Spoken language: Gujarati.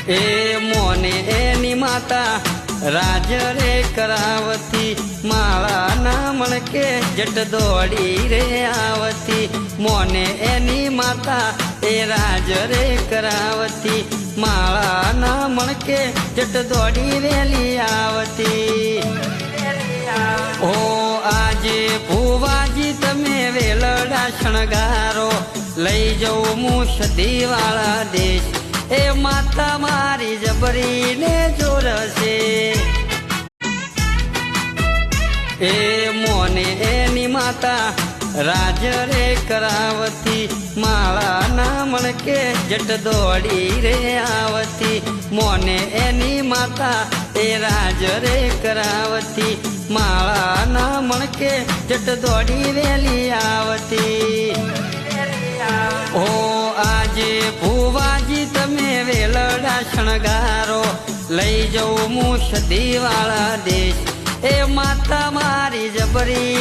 એ મોને એની માતા રાજ રે કરાવતી માળા ના મણકે જટ દોડી રે આવતી મોને એની માતા એ રાજ રે કરાવતી માળા ના મણકે જટ દોડી વેલી આવતી ઓ આજે ભુવાજી તમે વેલડા શણગારો લઈ જવું મુશદી વાળા દેશ એ માતા મારી જબરીને જોરશે એ મોને એની માતા રાજ રે કરાવતી માળા ના મણકે જટ દોડી રે આવતી મોને એની માતા એ રાજ રે કરાવતી માળા ના મણકે જટ દોડી વેલી આવતી ઓ આજે ભુવાજી તમે વેલડા શણગારો લઈ જવું મુશદી વાળા દેશ એ માતા મારી જબરી